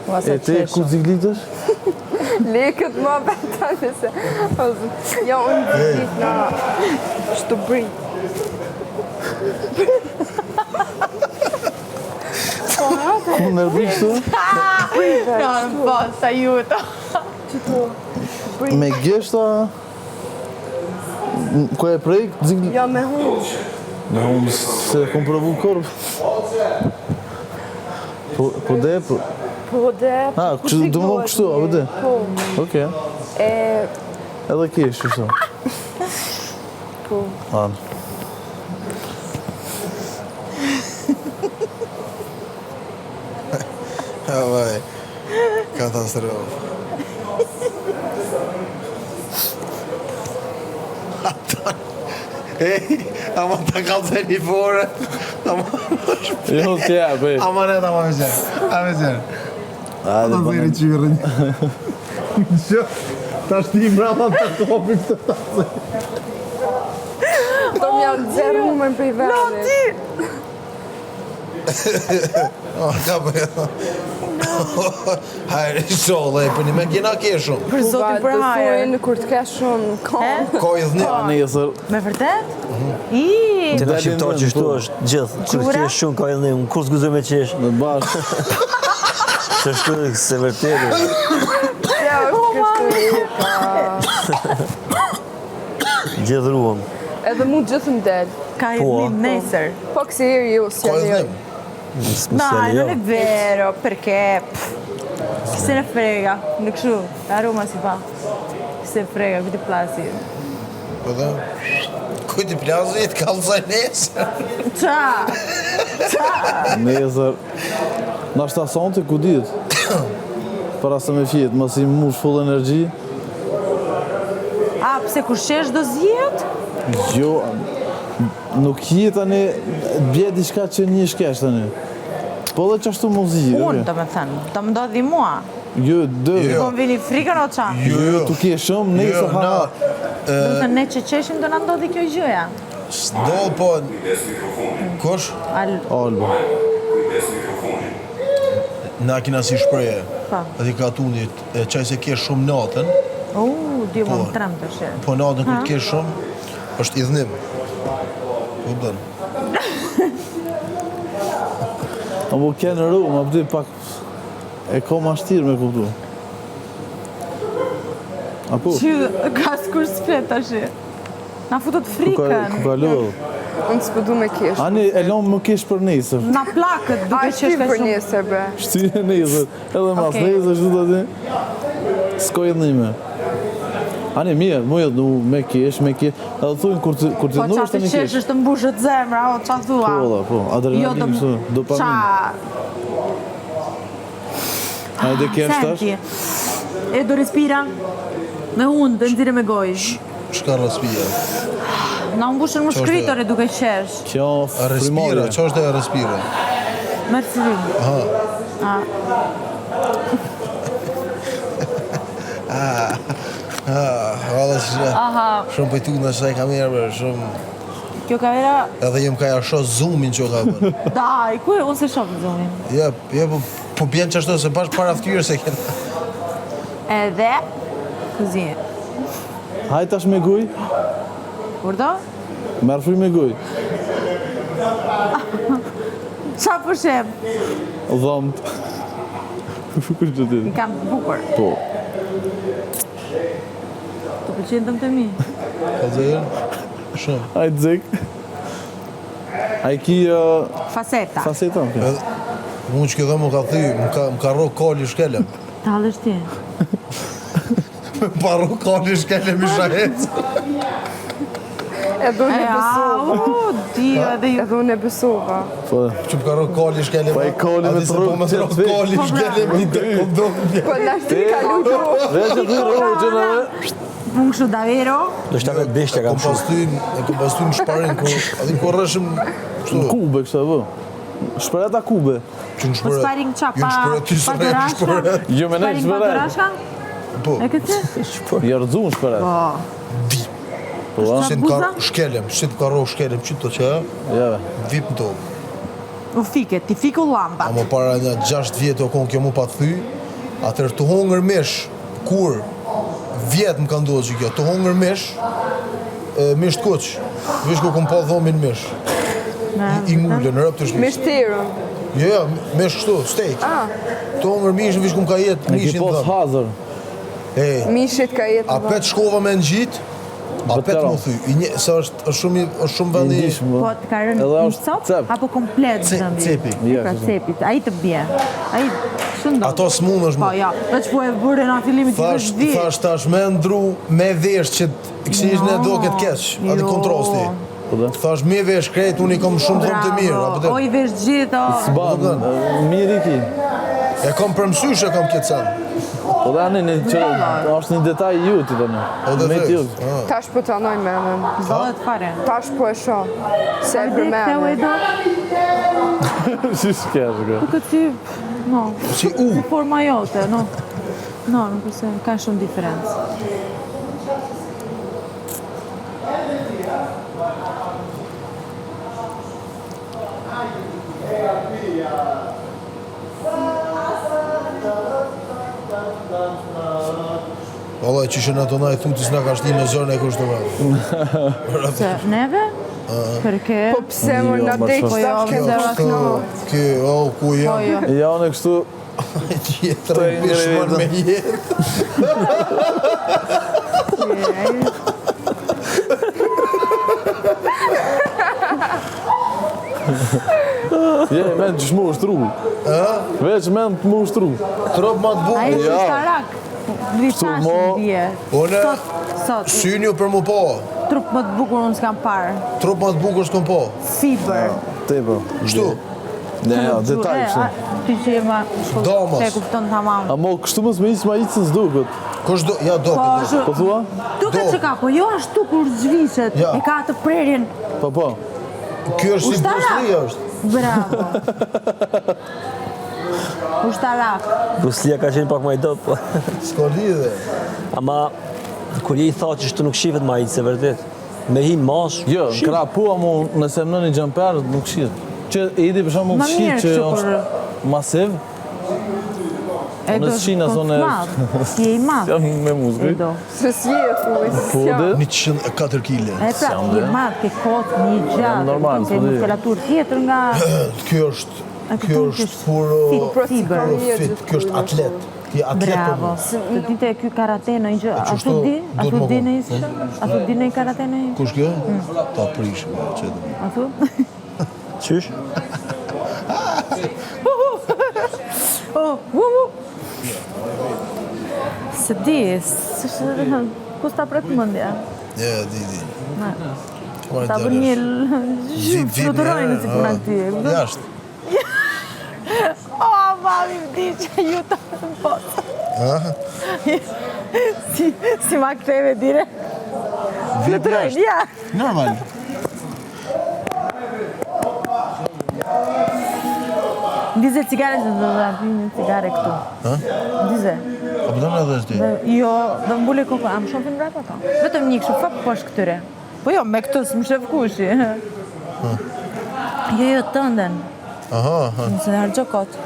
E ti ku ziklitësh? Lekët më beta nëse. Ja, unë ziklit në Shtubri. Ku nervish tu? No, non posso, aiuto. Me gjeshta... Ku e prejk ziklit? Ja, me humë. Me unë se kom provu korp. Po de? Po dhe... Kështu, do më kështu, a vëde? Po. Oke. Edhe kesh, kështu. Po. Anë. Vaj, katastrofë. Ama ta kalzën I fore. Jo, t'ja, bëj. Ama ne ta ma me qenë. A me qenë. Hajde, Ta zeri qyrën. Që, ta shti mrama të topi këtë ta zeri. Do m'janë zerë humën për I venit. Ka për hajre, sholle, për një me kina keshun. Për zotin për hajër. Besojnë kur të kesh shumë kam. Ko I dhni. Nesër. Me vërtet? Ti na shqiptar që shtu është gjithë. Kur t'kesh shumë ka edhe unë, kur s'guzoj me qesh. Në bashkë. Që shtu se vërtetë. Ja, është kështu jeta. Gjithë ruam. Edhe mu gjithë më del. Ka jednim nesër. Po kësi herë ju, si Ko I alio. dhnim. Dai, non è vero, perché chi se ne frega, në kështu, a Roma si fa. Chi se ne frega, ku ti plasi. Po dhe, ku ti plazi, të kalzaj nesër. Qa? Nesër. Na shta sonte, ku ditë? Para se me fjetë, më si mush full energji. A, pse kur shesh do zjet? Jo, nuk jetë tani, bje diçka që një shkesh tani. Po dhe qashtu muzi. Unë, do me thënë, do më ndodhi mua. Jo, dë. Po më vini frikën o qa? Jo, tu ke shumë, nesër ha. Do më thënë, ne që qeshim do në ndodhi kjo gjëja. S'doll po... Kush? Alba. Na kina si shpreje. Pa. Edhe ka tunit, qaj se ke shumë natën, Dio më më trem të shirë. po natën kur ke shumë, është I dhnim. Po dënë. Apo ke në ru, ma pëti pak... E ko ma shtirë me kuptu. Apo? Që ka s'kur s'flet të shirë. Na futët Ku frikën. ka lodhë? Unë s'po du me kesh. Ani, e lomë më kesh për nesër. Na plakët A duke shty qesh ka për shumë. nesër, bre. Shtyje nesër. Edhe mas Okej. nesër, shtu të ti. S'koj edhe njime. Ani, mirë, mu jetë me kesh. Edhe thujnë, kur të Po nuk qa është të një qesh kesh. është të mbushët zemra, o qa thua? Po, da, po. Adrenalin, kështu, dopamin. Qa? Hajde keshtash. Senti, e do respira me hundë, dhe nxire me gojë. Shka rëspija. Na mbushën më shkritore duke qesh. Kjo Respira, frimarje. që është e respira? Mercedes. Valla që shumë pëjtu në shaj kam erë, shumë... Kjo kamera, Edhe jem ka ja sho zoomin që ka bërë. daj, ku e, unë se shoh në zonin. Ja, po bjen qashtu, se bash para ftyrë se kena. Edhe, këzi. Hajde tash me guj. Kur do? Merë fri me guj. Qa përshem? Dhëmt. Kërë që ti? I kam bukur. Po. Të pëlqen dëmë të mi. Po dhe jenë? Shumë. Hajde zek. A I ki Faseta. faseta? Okay. Unë që këtë më ka thy, më ka ro kalli shkelem. Talësh ti. Me pa ro kalli shkelem I shahec. Edhe unë e besova. Dio, edhe ju. Edhe unë e besova. Po, Që më ka ro kalli shkelem. Pa I kalli me Adi se të rrugë po me të ro qëtë vej. kalli shkelem I të kondom. Po nashti ka luqë. veç e të rrugë që në Punë kështu davero. Do shta me beshtja kam shumë. E kom pastu në shparin, adi ku rrëshëm... kube kështë e vë. Shpreta kube. Që në Po shpëret. sparing qa, Jo në shpëret, ty pa së dorashka? shpëret. Jo me nej Sparing pa shpëret. dorashka? Po, E këtë? Jardzu në shpëret. Po, a? shqit ka shkelem, shqit ka ro shkelem, qëtë të që e, Ja, vip në tokë. U fike, ti fiku lamba. Amo para një 6 vjetë o konë kjo mu pa të thy, Atëherë të hongër mish, kur vjetë më ka ndodhur që kjo, të hongër mish, mish të kuq, vish ku kom pa dhomin mish. I ngullë, në rëpë të shpish. Mish tirën. Jo, mish kështu, steak. Të hongër mish, vish ku më ka jetë Në ki mishin pos dhëm. hazër. Mishit ka jetë. A pet shkova me në gjitë, a pet Vetero. më thy. Se është shumë vendi... Ndishmë, Po të ka rënë Edhe në është cop, cep. apo komplet zëmbi? Cepi. Ja, Pra kështu. cepit, ai të bje. Ai shumë do. Ato s'mund është Po më. ja, veç po e bërë në fillimit të Thash, vdi. thash tash me ndru me vesh që kësish në do këtë keq, ati Jo. kontrosti. Po dhe. Thash me vesh krejt, unë i kom shumë dhëmë të mirë. apo Bravo, të- oj vesh gjithë, o. S'ban, mirë i ki. E kom për mësysh e kom këtë sen. Po dhe anë, është një detaj ju të të në. O dhe Me thëj. t'ju. Tash po të anoj me emën. Zdohet fare. Tash po e shoh. Se e Dhe për me këthe u e emën. do, Si s'kesh, kë. këtë si, no, Si u. si forma jote, no. No, nuk e se ka shumë diferencë. Valla që shë në ato na i thuti s'na ka shti me zërën e kështë të me. Se neve, përke, Po pse më Jo, në më dek shumë. tash ke Jo, vëras në Kë, ku po jam? jo. Ja, unë kështu, Tjetër e njëri pishman vetëm. me jetë. je, men që shmu ushtru. Veç men të mu ushtru. Trop ma të Ai bukur. është Ja. shtarak. Vitash mo- në dje. Une, Sot, synju për mu po. trup më të bukur unë s'kam parë. Trop ma të bukur s'kom po. Fiber. Te po. Kështu. Ne, ja, detaj kështu. Ty që je ma shkollë, Damas. se e kupton tamam. A mo, kështu mos me iqë ma iqë në s'dukët. Kush do, ja do Po, këtë. është, Po thua? duket Do. që ka, po jo ashtu kur zhvishet, Ja. e ka të prerjen. Po, po. Kjo është si Ushtarak. Bruce është. Bravo. Ushtarak. Bruslia ka qenë pak më i dop, po. S'ko lidhe. Ama, kur je i tha që shtu nuk shivet ma se vërtet. Me hi mash, Jo, në kra pua mu, nëse më në një gjamper, nuk shqit. Që e idi për shumë Ma mund shqit mirë që kështu është masiv, E Unë do s'shina shkon zonë- të madh. Si je i madh. jam me E muzgë. do. Se si e thuj, se Po, si jam. dhe? 104 kile. E pra, je i madh, ke kot, një gjatë, normal, ke po di. muskulatur tjetër nga Kjo është, kjo është puro fiber. fit, kjo është atlet. Ti atlet për Bravo. mu. Të dite ky karate në një gjë, a kështu thu di? A duhet thu më di kon. në një a thu di në një karate në një? Kush kjo? Ta prish, qëtë. A thu? qysh? Oh, se di, s'është, ku s'ta pret mendja? Ja, di. Ta bën një fluturojnë si puna ty. Jashtë. O, mami më di që ju ta në potë. Si ma këtheve dire. Fluturojnë, ja. Normal. Ndize cigare se do të apim një cigare këtu. Ndize. A po edhe është ti? Jo, do mbule kokë, am shumë film rap ato. Vetëm një kështu fak poshtë këtyre. Po jo, me këtu s'më shef kushi. Jo, tënden. Aha, Nëse harxho kot.